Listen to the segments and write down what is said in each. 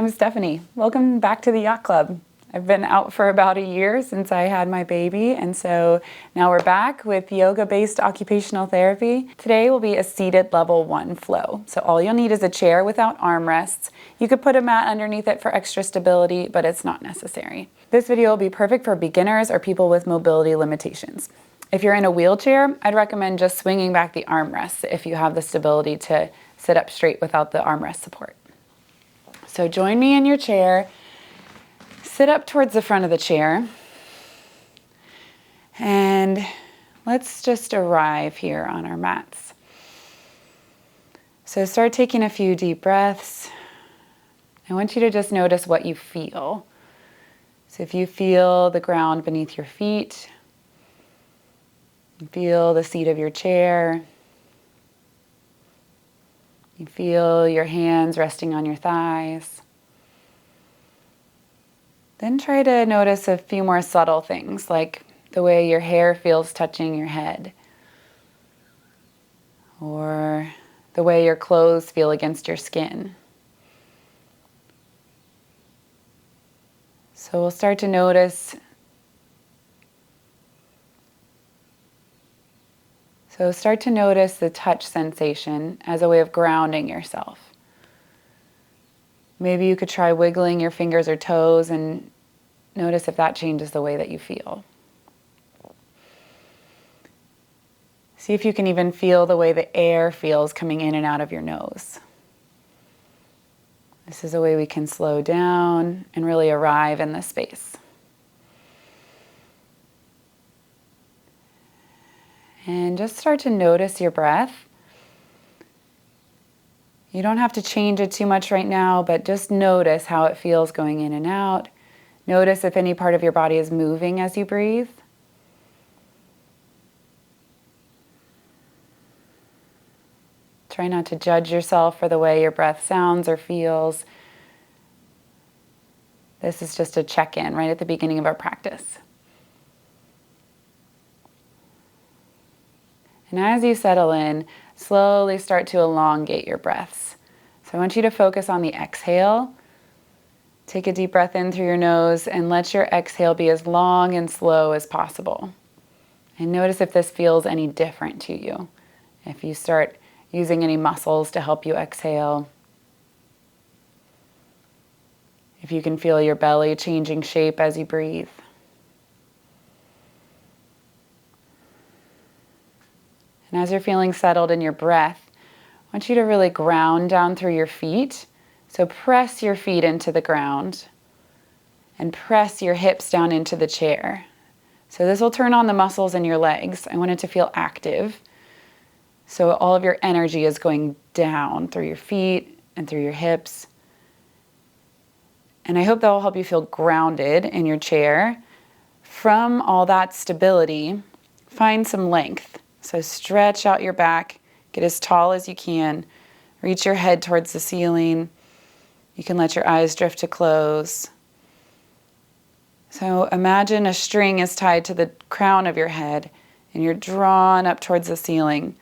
I'm Stephanie. Welcome back to the Yacht Club. I've been out for about a year since I had my baby, and so now we're back with yoga-based occupational therapy. Today will be a seated level 1 flow. So all you'll need is a chair without armrests. You could put a mat underneath it for extra stability, but it's not necessary. This video will be perfect for beginners or people with mobility limitations. If you're in a wheelchair, I'd recommend just swinging back the armrests if you have the stability to sit up straight without the armrest support. So join me in your chair. Sit up towards the front of the chair. And let's just arrive here on our mats. So start taking a few deep breaths. I want you to just notice what you feel. So if you feel the ground beneath your feet, you feel the seat of your chair, you feel your hands resting on your thighs. Then try to notice a few more subtle things, like the way your hair feels touching your head, or the way your clothes feel against your skin. So we'll start to notice. So start to notice the touch sensation as a way of grounding yourself. Maybe you could try wiggling your fingers or toes and notice if that changes the way that you feel. See if you can even feel the way the air feels coming in and out of your nose. This is a way we can slow down and really arrive in this space. And just start to notice your breath. You don't have to change it too much right now, but just notice how it feels going in and out. Notice if any part of your body is moving as you breathe. Try not to judge yourself for the way your breath sounds or feels. This is just a check-in right at the beginning of our practice. And as you settle in, slowly start to elongate your breaths. So I want you to focus on the exhale. Take a deep breath in through your nose and let your exhale be as long and slow as possible. And notice if this feels any different to you. If you start using any muscles to help you exhale. If you can feel your belly changing shape as you breathe. And as you're feeling settled in your breath, I want you to really ground down through your feet. So press your feet into the ground and press your hips down into the chair. So this will turn on the muscles in your legs. I want it to feel active. So all of your energy is going down through your feet and through your hips. And I hope that will help you feel grounded in your chair. From all that stability, find some length. So stretch out your back, get as tall as you can, reach your head towards the ceiling. You can let your eyes drift to close. So imagine a string is tied to the crown of your head and you're drawn up towards the ceiling,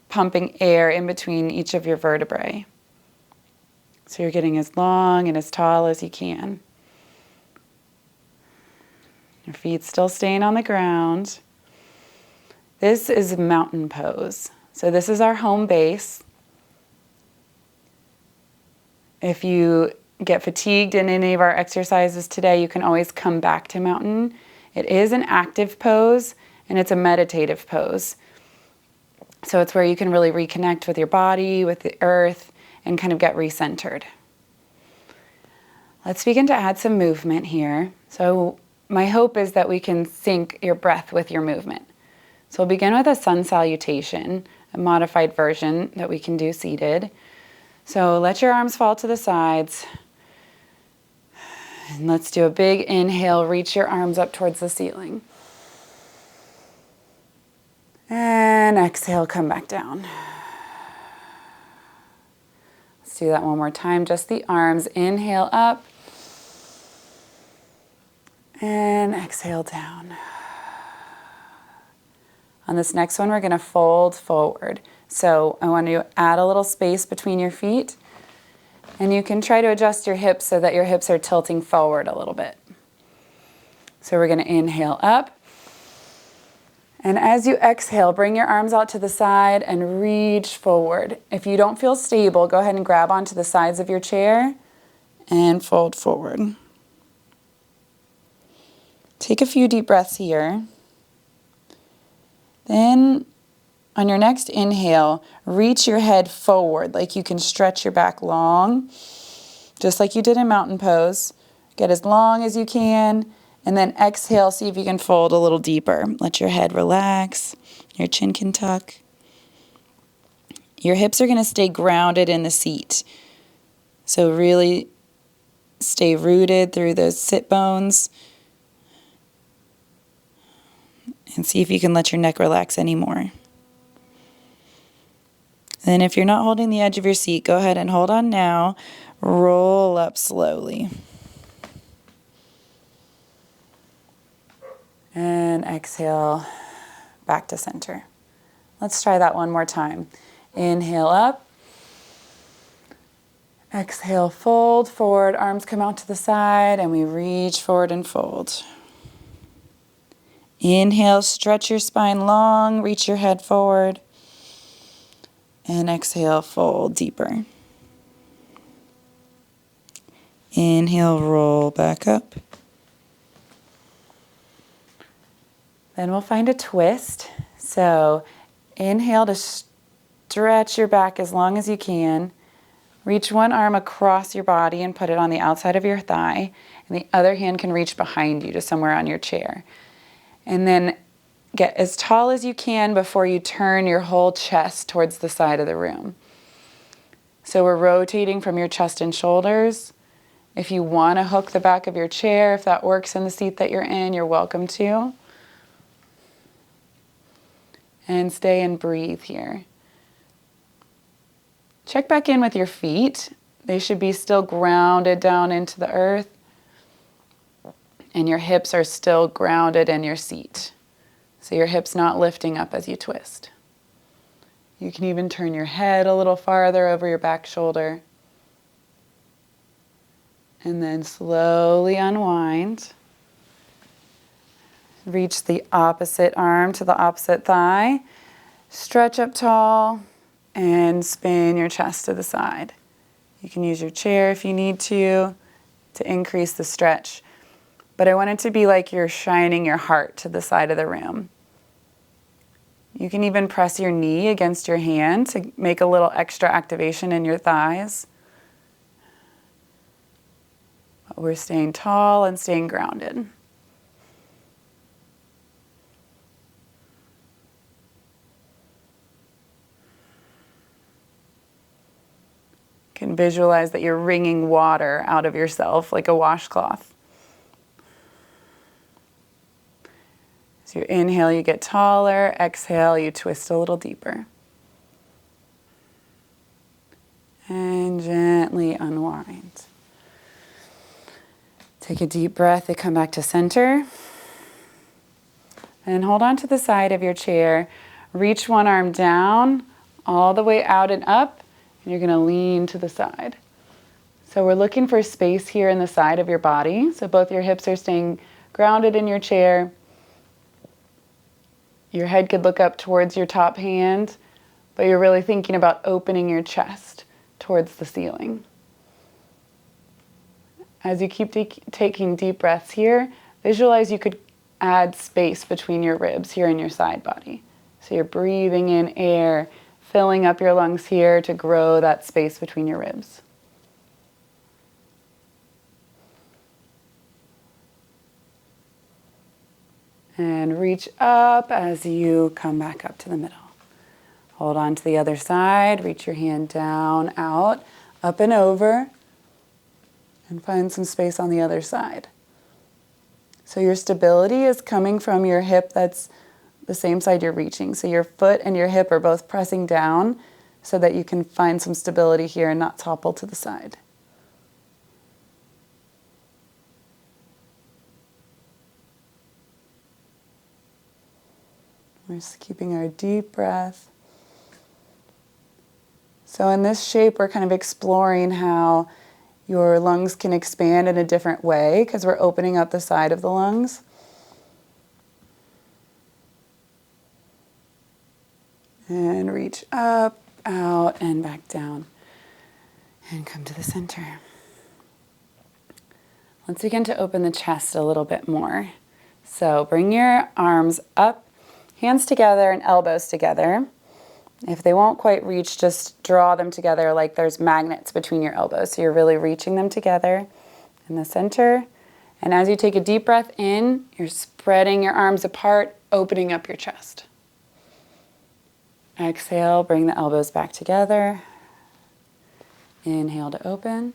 pumping air in between each of your vertebrae. So you're getting as long and as tall as you can. Your feet still staying on the ground. This is mountain pose. So this is our home base. If you get fatigued in any of our exercises today, you can always come back to mountain. It is an active pose and it's a meditative pose. So it's where you can really reconnect with your body, with the earth, and kind of get recentered. Let's begin to add some movement here. So my hope is that we can sync your breath with your movement. So we'll begin with a sun salutation, a modified version that we can do seated. So let your arms fall to the sides. And let's do a big inhale, reach your arms up towards the ceiling. And exhale, come back down. Let's do that one more time, just the arms. Inhale up. And exhale down. On this next one, we're going to fold forward. So I want you to add a little space between your feet And you can try to adjust your hips so that your hips are tilting forward a little bit. So we're going to inhale up. And as you exhale, bring your arms out to the side and reach forward. If you don't feel stable, go ahead and grab onto the sides of your chair and fold forward. Take a few deep breaths here. Then on your next inhale, reach your head forward like you can stretch your back long, just like you did in mountain pose. Get as long as you can, and then exhale, see if you can fold a little deeper. Let your head relax, your chin can tuck. Your hips are going to stay grounded in the seat. So really stay rooted through those sit bones. And see if you can let your neck relax anymore. Then if you're not holding the edge of your seat, go ahead and hold on now. Roll up slowly. And exhale back to center. Let's try that one more time. Inhale up. Exhale, fold forward. Arms come out to the side and we reach forward and fold. Inhale, stretch your spine long, reach your head forward. And exhale, fold deeper. Inhale, roll back up. Then we'll find a twist. So inhale to stretch your back as long as you can. Reach one arm across your body and put it on the outside of your thigh. And the other hand can reach behind you to somewhere on your chair. And then get as tall as you can before you turn your whole chest towards the side of the room. So we're rotating from your chest and shoulders. If you want to hook the back of your chair, if that works in the seat that you're in, you're welcome to. And stay and breathe here. Check back in with your feet. They should be still grounded down into the earth. And your hips are still grounded in your seat. So your hips not lifting up as you twist. You can even turn your head a little farther over your back shoulder. And then slowly unwind. Reach the opposite arm to the opposite thigh. Stretch up tall and spin your chest to the side. You can use your chair if you need to increase the stretch. But I want it to be like you're shining your heart to the side of the room. You can even press your knee against your hand to make a little extra activation in your thighs. But we're staying tall and staying grounded. You can visualize that you're wringing water out of yourself like a washcloth. So you inhale, you get taller. Exhale, you twist a little deeper. And gently unwind. Take a deep breath to come back to center. And hold on to the side of your chair. Reach one arm down, all the way out and up. And you're going to lean to the side. So we're looking for space here in the side of your body. So both your hips are staying grounded in your chair. Your head could look up towards your top hand, but you're really thinking about opening your chest towards the ceiling. As you keep taking deep breaths here, visualize you could add space between your ribs here in your side body. So you're breathing in air, filling up your lungs here to grow that space between your ribs. And reach up as you come back up to the middle. Hold on to the other side. Reach your hand down, out, up and over. And find some space on the other side. So your stability is coming from your hip that's the same side you're reaching. So your foot and your hip are both pressing down so that you can find some stability here and not topple to the side. We're just keeping our deep breath. So in this shape, we're kind of exploring how your lungs can expand in a different way because we're opening up the side of the lungs. And reach up, out, and back down. And come to the center. Let's begin to open the chest a little bit more. So bring your arms up, hands together and elbows together. If they won't quite reach, just draw them together like there's magnets between your elbows. So you're really reaching them together in the center. And as you take a deep breath in, you're spreading your arms apart, opening up your chest. Exhale, bring the elbows back together. Inhale to open.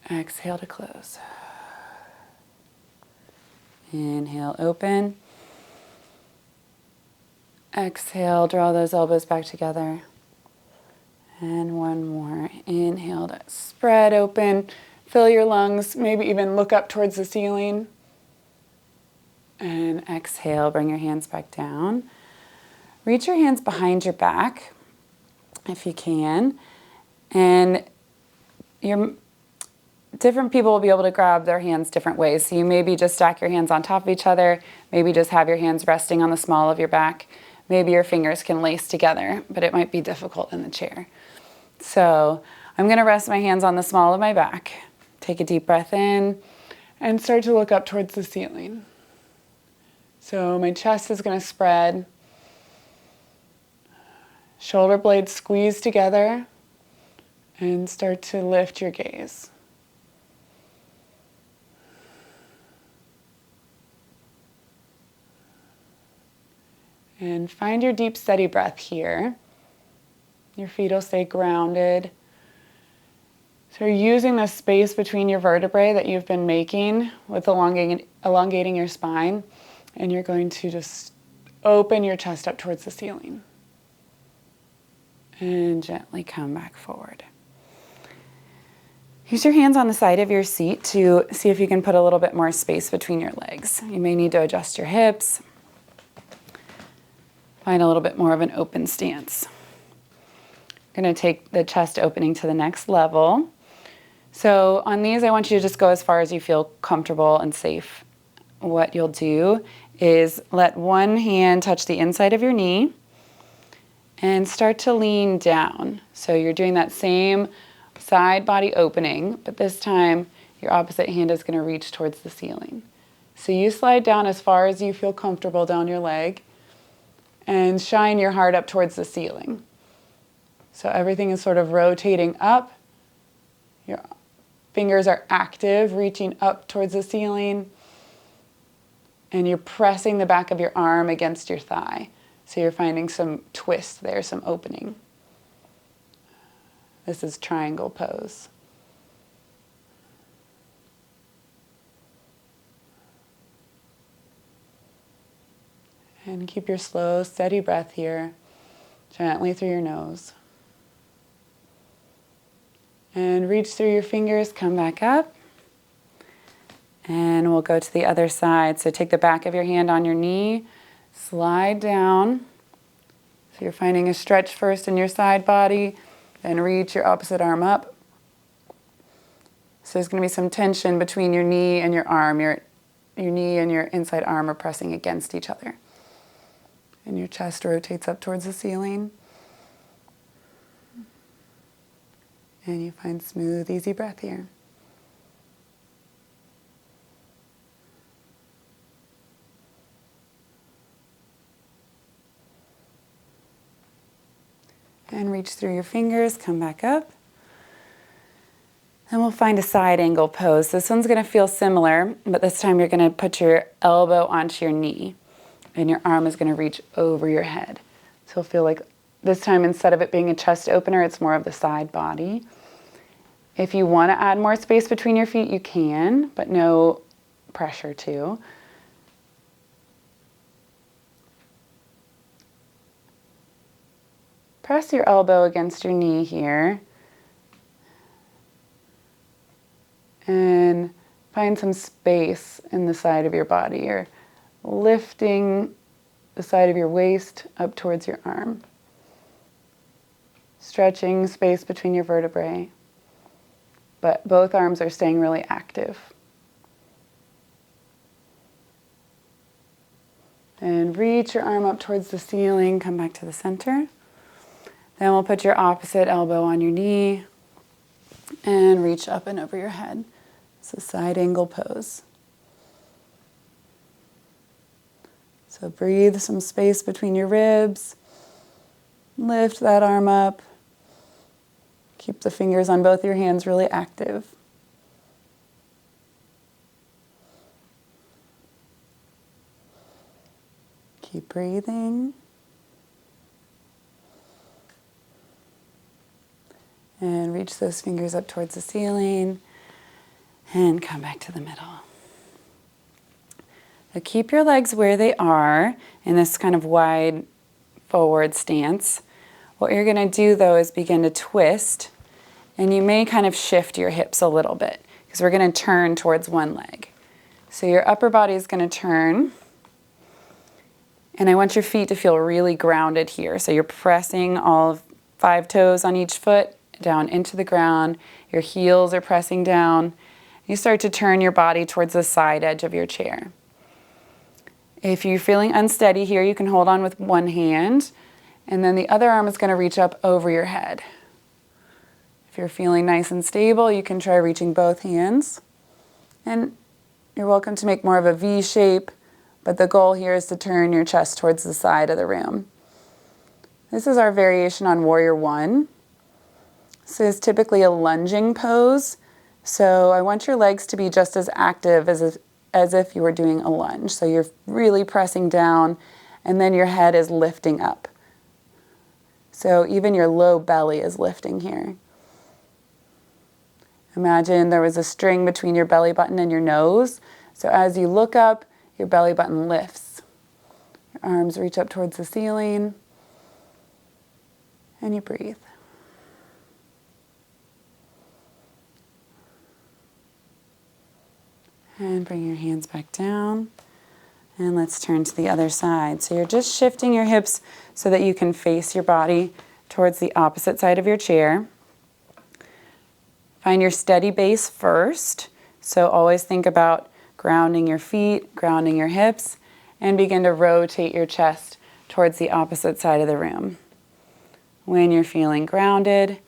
Exhale to close. Inhale, open. Exhale, draw those elbows back together. And one more. Inhale to spread open. Fill your lungs, maybe even look up towards the ceiling. And exhale, bring your hands back down. Reach your hands behind your back, if you can. And different people will be able to grab their hands different ways. So you maybe just stack your hands on top of each other. Maybe just have your hands resting on the small of your back. Maybe your fingers can lace together, but it might be difficult in the chair. So I'm going to rest my hands on the small of my back. Take a deep breath in and start to look up towards the ceiling. So my chest is going to spread. Shoulder blades squeeze together and start to lift your gaze. And find your deep, steady breath here. Your feet will stay grounded. So you're using the space between your vertebrae that you've been making with elongating your spine, and you're going to just open your chest up towards the ceiling. And gently come back forward. Use your hands on the side of your seat to see if you can put a little bit more space between your legs. You may need to adjust your hips. Find a little bit more of an open stance. I'm going to take the chest opening to the next level. So on these, I want you to just go as far as you feel comfortable and safe. What you'll do is let one hand touch the inside of your knee and start to lean down. So you're doing that same side body opening, but this time your opposite hand is going to reach towards the ceiling. So you slide down as far as you feel comfortable down your leg and shine your heart up towards the ceiling. So everything is sort of rotating up. Your fingers are active, reaching up towards the ceiling. And you're pressing the back of your arm against your thigh. So you're finding some twist there, some opening. This is triangle pose. And keep your slow, steady breath here, gently through your nose. And reach through your fingers, come back up. And we'll go to the other side. So take the back of your hand on your knee, slide down. So you're finding a stretch first in your side body, then reach your opposite arm up. So there's going to be some tension between your knee and your arm. Your knee and your inside arm are pressing against each other. And your chest rotates up towards the ceiling. And you find smooth, easy breath here. And reach through your fingers, come back up. Then we'll find a side angle pose. This one's going to feel similar, but this time you're going to put your elbow onto your knee. And your arm is going to reach over your head. So you'll feel like this time, instead of it being a chest opener, it's more of the side body. If you want to add more space between your feet, you can, but no pressure to. Press your elbow against your knee here. And find some space in the side of your body. You're lifting the side of your waist up towards your arm. stretching space between your vertebrae, but both arms are staying really active. And reach your arm up towards the ceiling, come back to the center. Then we'll put your opposite elbow on your knee and reach up and over your head. It's a side angle pose. So breathe some space between your ribs. Lift that arm up. Keep the fingers on both your hands really active. Keep breathing. And reach those fingers up towards the ceiling. And come back to the middle. So keep your legs where they are in this kind of wide forward stance. What you're going to do though is begin to twist, and you may kind of shift your hips a little bit because we're going to turn towards one leg. So your upper body is going to turn, and I want your feet to feel really grounded here. So you're pressing all 5 toes on each foot down into the ground. Your heels are pressing down. You start to turn your body towards the side edge of your chair. If you're feeling unsteady here, you can hold on with one hand, and then the other arm is going to reach up over your head. If you're feeling nice and stable, you can try reaching both hands. And you're welcome to make more of a V shape, but the goal here is to turn your chest towards the side of the room. This is our variation on Warrior One. This is typically a lunging pose, so I want your legs to be just as active as if you were doing a lunge. So you're really pressing down, and then your head is lifting up. So even your low belly is lifting here. Imagine there was a string between your belly button and your nose. So as you look up, your belly button lifts. Your arms reach up towards the ceiling, and you breathe. And bring your hands back down. And let's turn to the other side. So you're just shifting your hips so that you can face your body towards the opposite side of your chair. Find your steady base first. So always think about grounding your feet, grounding your hips, and begin to rotate your chest towards the opposite side of the room. When you're feeling grounded,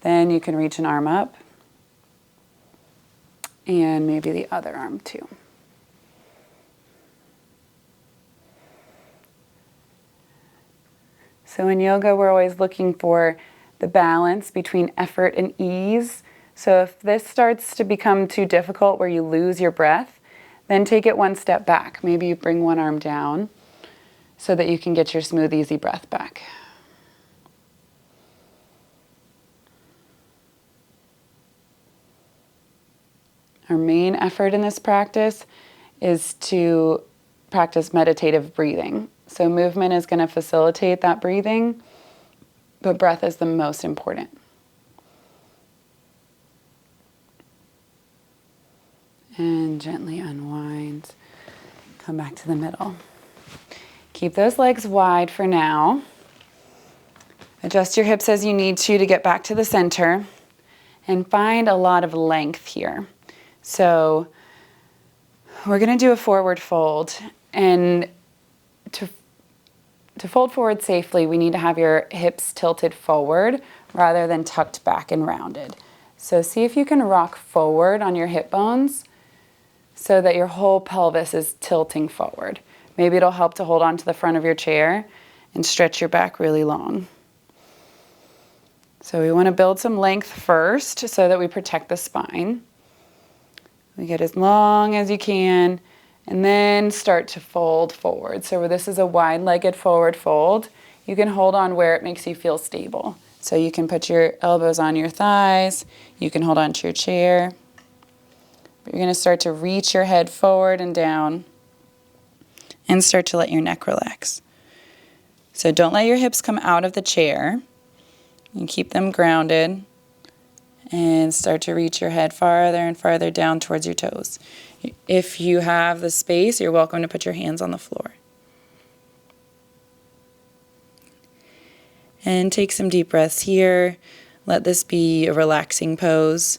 then you can reach an arm up. And maybe the other arm too. So in yoga, we're always looking for the balance between effort and ease. So if this starts to become too difficult where you lose your breath, then take it one step back. Maybe you bring one arm down so that you can get your smooth, easy breath back. Our main effort in this practice is to practice meditative breathing. So movement is going to facilitate that breathing, but breath is the most important. And gently unwind. Come back to the middle. Keep those legs wide for now. Adjust your hips as you need to get back to the center, and find a lot of length here. So we're going to do a forward fold, and to fold forward safely, we need to have your hips tilted forward rather than tucked back and rounded. So see if you can rock forward on your hip bones so that your whole pelvis is tilting forward. Maybe it'll help to hold on to the front of your chair and stretch your back really long. So we want to build some length first so that we protect the spine. We get as long as you can, and then start to fold forward. So this is a wide-legged forward fold. You can hold on where it makes you feel stable. So you can put your elbows on your thighs. You can hold on to your chair. But you're going to start to reach your head forward and down and start to let your neck relax. So don't let your hips come out of the chair. And keep them grounded. And start to reach your head farther and farther down towards your toes. If you have the space, you're welcome to put your hands on the floor. And take some deep breaths here. Let this be a relaxing pose.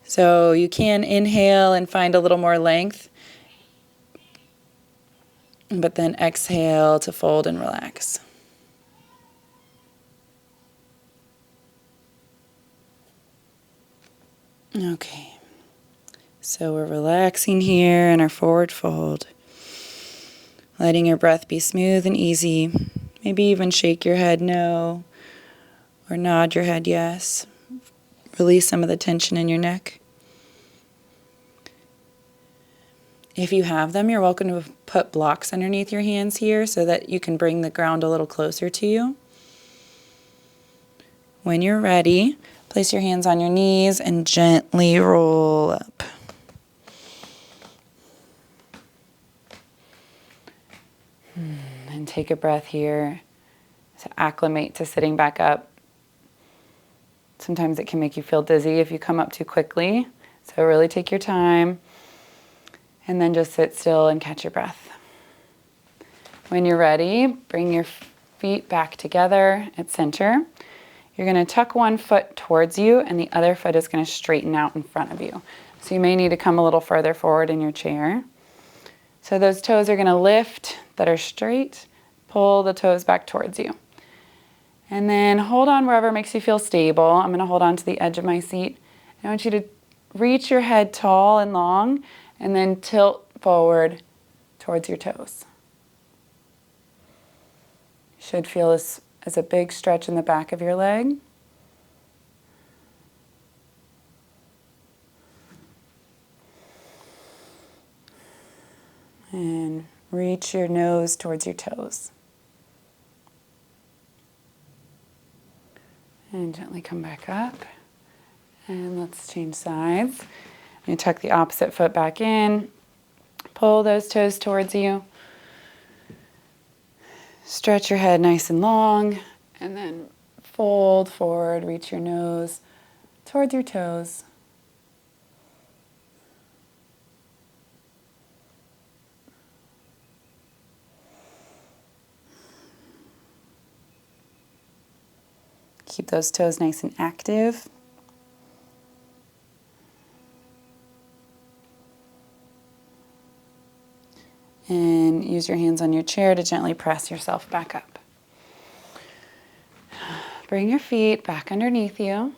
So you can inhale and find a little more length, but then exhale to fold and relax. Okay, so we're relaxing here in our forward fold, letting your breath be smooth and easy. Maybe even shake your head no, or nod your head yes. Release some of the tension in your neck. If you have them, you're welcome to put blocks underneath your hands here so that you can bring the ground a little closer to you. When you're ready, place your hands on your knees and gently roll up. And take a breath here to acclimate to sitting back up. Sometimes it can make you feel dizzy if you come up too quickly, so really take your time. And then just sit still and catch your breath. When you're ready, bring your feet back together at center. You're going to tuck one foot towards you and the other foot is going to straighten out in front of you. So you may need to come a little further forward in your chair. So those toes are going to lift that are straight. Pull the toes back towards you. And then hold on wherever makes you feel stable. I'm going to hold on to the edge of my seat. I want you to reach your head tall and long and then tilt forward towards your toes. You should feel this as a big stretch in the back of your leg. And reach your nose towards your toes. And gently come back up. And let's change sides. You tuck the opposite foot back in. Pull those toes towards you. Stretch your head nice and long. And then fold forward, reach your nose towards your toes. Keep those toes nice and active. And use your hands on your chair to gently press yourself back up. Bring your feet back underneath you.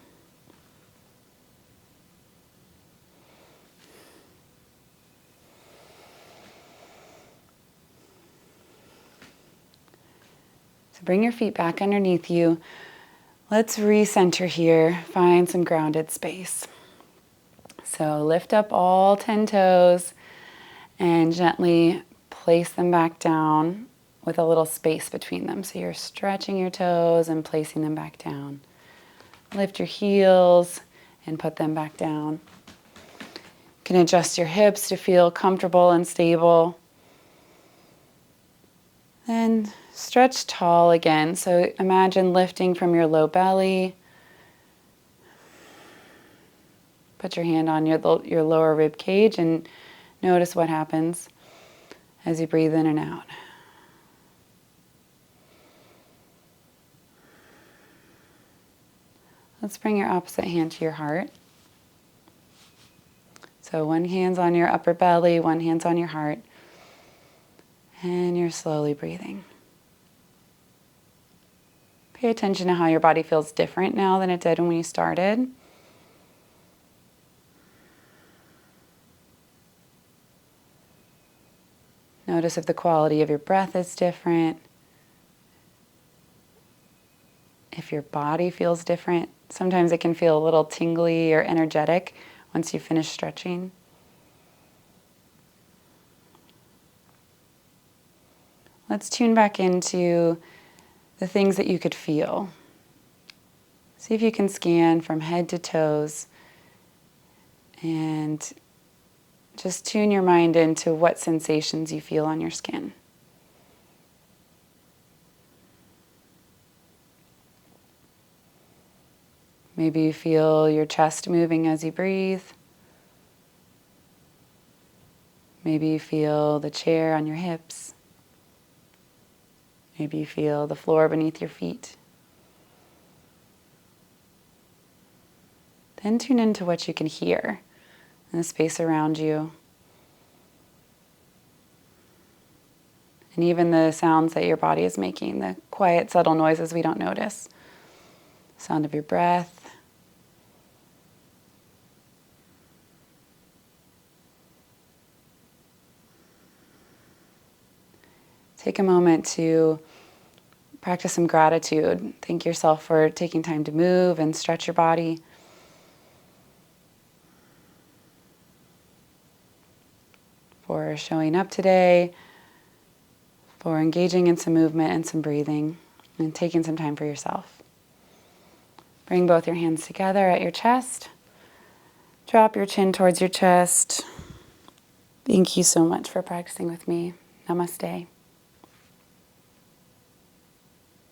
So bring your feet back underneath you. Let's recenter here. Find some grounded space. So lift up all 10 toes and gently place them back down with a little space between them. So you're stretching your toes and placing them back down. Lift your heels and put them back down. You can adjust your hips to feel comfortable and stable. Then stretch tall again. So imagine lifting from your low belly. Put your hand on your lower rib cage and notice what happens as you breathe in and out. Let's bring your opposite hand to your heart. So one hand's on your upper belly, one hand's on your heart. And you're slowly breathing. Pay attention to how your body feels different now than it did when you started. Notice if the quality of your breath is different. If your body feels different. Sometimes it can feel a little tingly or energetic once you finish stretching. Let's tune back into the things that you could feel. See if you can scan from head to toes and just tune your mind into what sensations you feel on your skin. Maybe you feel your chest moving as you breathe. Maybe you feel the chair on your hips. Maybe you feel the floor beneath your feet. Then tune into what you can hear in the space around you. And even the sounds that your body is making, the quiet, subtle noises we don't notice. Sound of your breath. Take a moment to practice some gratitude. Thank yourself for taking time to move and stretch your body. For showing up today, for engaging in some movement and some breathing, and taking some time for yourself. Bring both your hands together at your chest. Drop your chin towards your chest. Thank you so much for practicing with me. Namaste.